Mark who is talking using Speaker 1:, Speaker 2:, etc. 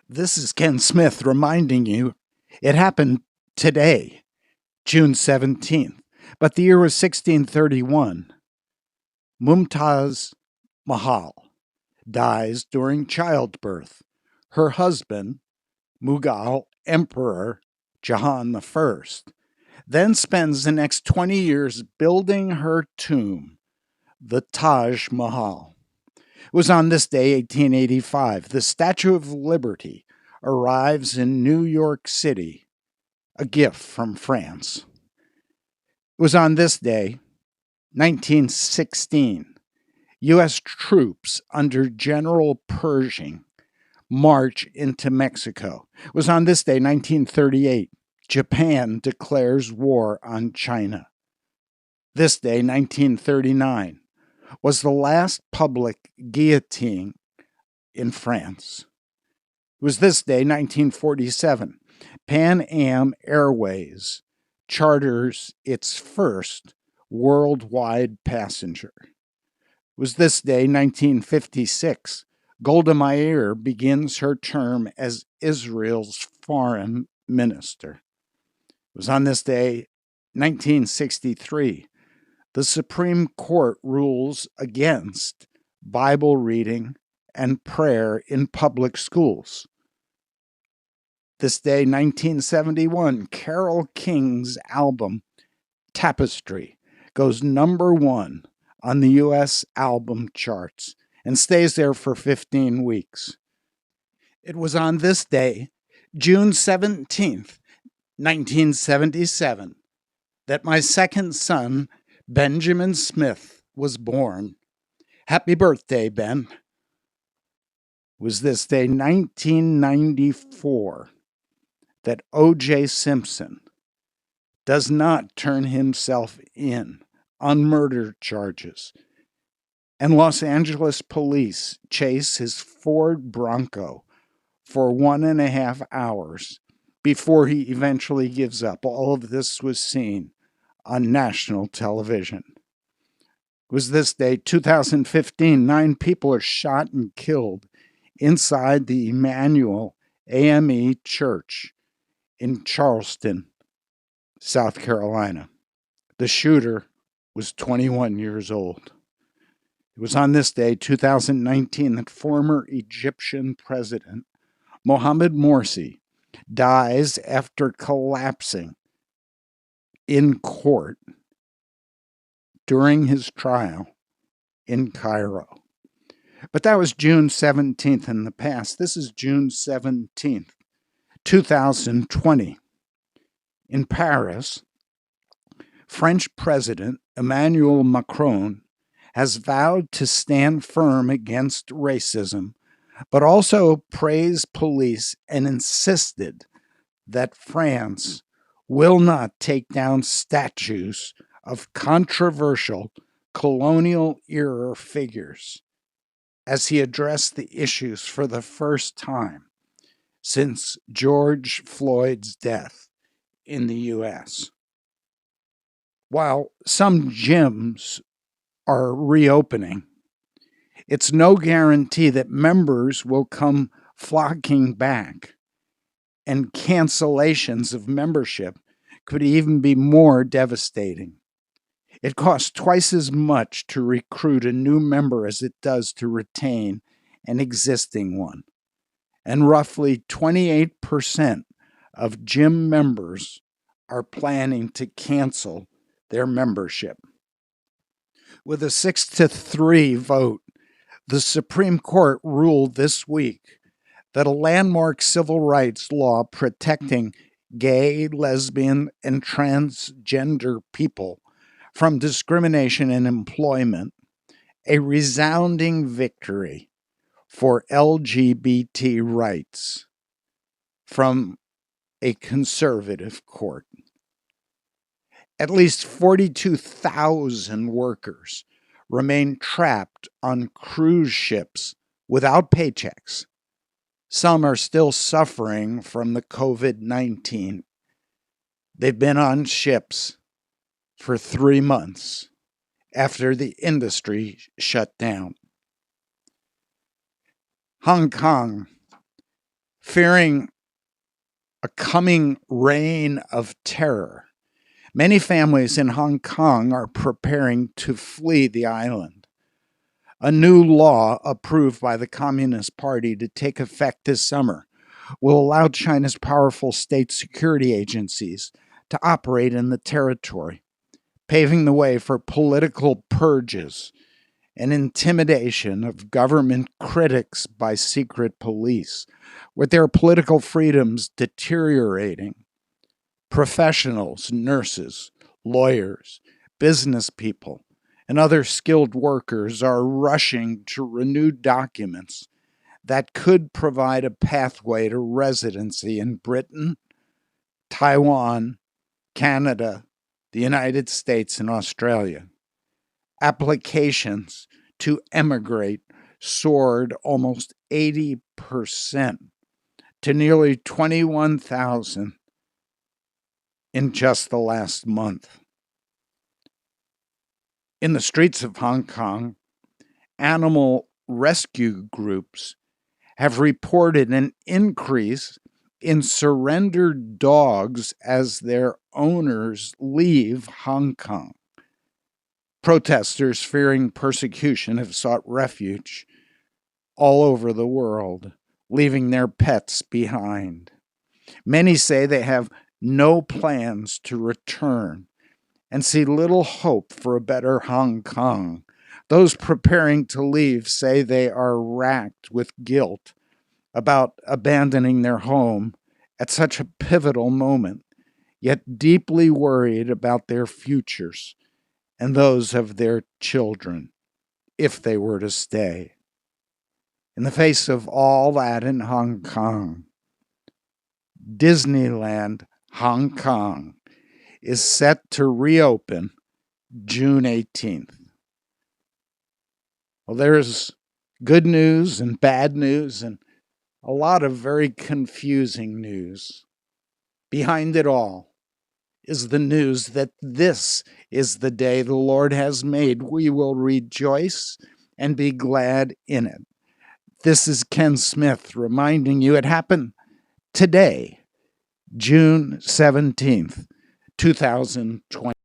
Speaker 1: This is Ken Smith reminding you it happened today, June 17th, but the year was 1631. Mumtaz Mahal dies during childbirth. Her husband, Mughal Emperor Jahan I, then spends the next 20 years building her tomb, the Taj Mahal. It was on this day, 1885, the Statue of Liberty arrives in New York City, a gift from France. It was on this day, 1916, U.S. troops under General Pershing march into Mexico. It was on this day, 1938, Japan declares war on China. This day, 1939, was the last public guillotine in France. It was this day, 1947, Pan Am Airways charters its first worldwide passenger. It was this day, 1956, Golda Meir begins her term as Israel's foreign minister. It was on this day, 1963, the Supreme Court rules against Bible reading and prayer in public schools. This day, 1971, Carole King's album Tapestry goes #1 on the U.S. album charts and stays there for 15 weeks. It was on this day, June 17th, 1977, that my second son, Benjamin Smith, was born. Happy birthday, Ben. It was this day, 1994, that O.J. Simpson does not turn himself in on murder charges, and Los Angeles police chase his Ford Bronco for 1.5 hours before he eventually gives up. All of this was seen on national television. It was this day, 2015, 9 people are shot and killed inside the Emmanuel AME Church in Charleston, South Carolina. The shooter was 21 years old. It was on this day, 2019, that former Egyptian president Mohamed Morsi dies after collapsing in court during his trial in Cairo. But that was June 17th in the past. This is June 17th, 2020. In Paris, French President Emmanuel Macron has vowed to stand firm against racism, but also praised police and insisted that France will not take down statues of controversial colonial-era figures as he addressed the issues for the first time since George Floyd's death in the U.S. While some gyms are reopening, it's no guarantee that members will come flocking back, and cancellations of membership could even be more devastating. It costs twice as much to recruit a new member as it does to retain an existing one. And roughly 28% of gym members are planning to cancel their membership. With a 6-3 vote, the Supreme Court ruled this week that a landmark civil rights law protecting gay, lesbian, and transgender people from discrimination in employment, a resounding victory for LGBT rights from a conservative court. At least 42,000 workers remain trapped on cruise ships without paychecks. Some are still suffering from the COVID-19. They've been on ships for 3 months after the industry shut down. Hong Kong Fearing a coming reign of terror, many families in Hong Kong are preparing to flee the island. A new law approved by the Communist Party to take effect this summer will allow China's powerful state security agencies to operate in the territory, paving the way for political purges and intimidation of government critics by secret police, with their political freedoms deteriorating. Professionals, nurses, lawyers, business people, and other skilled workers are rushing to renew documents that could provide a pathway to residency in Britain, Taiwan, Canada, the United States, and Australia. Applications to emigrate soared almost 80% to nearly 21,000 in just the last month. In the streets of Hong Kong, animal rescue groups have reported an increase in surrendered dogs as their owners leave Hong Kong. Protesters fearing persecution have sought refuge all over the world, leaving their pets behind. Many say they have no plans to return and see little hope for a better Hong Kong. Those preparing to leave say they are racked with guilt about abandoning their home at such a pivotal moment, yet deeply worried about their futures and those of their children if they were to stay. In the face of all that in Hong Kong, Disneyland Hong Kong is set to reopen June 18th. Well, there's good news and bad news and a lot of very confusing news. Behind it all is the news that this is the day the Lord has made. We will rejoice and be glad in it. This is Ken Smith reminding you it happened today, June 17th, 2020.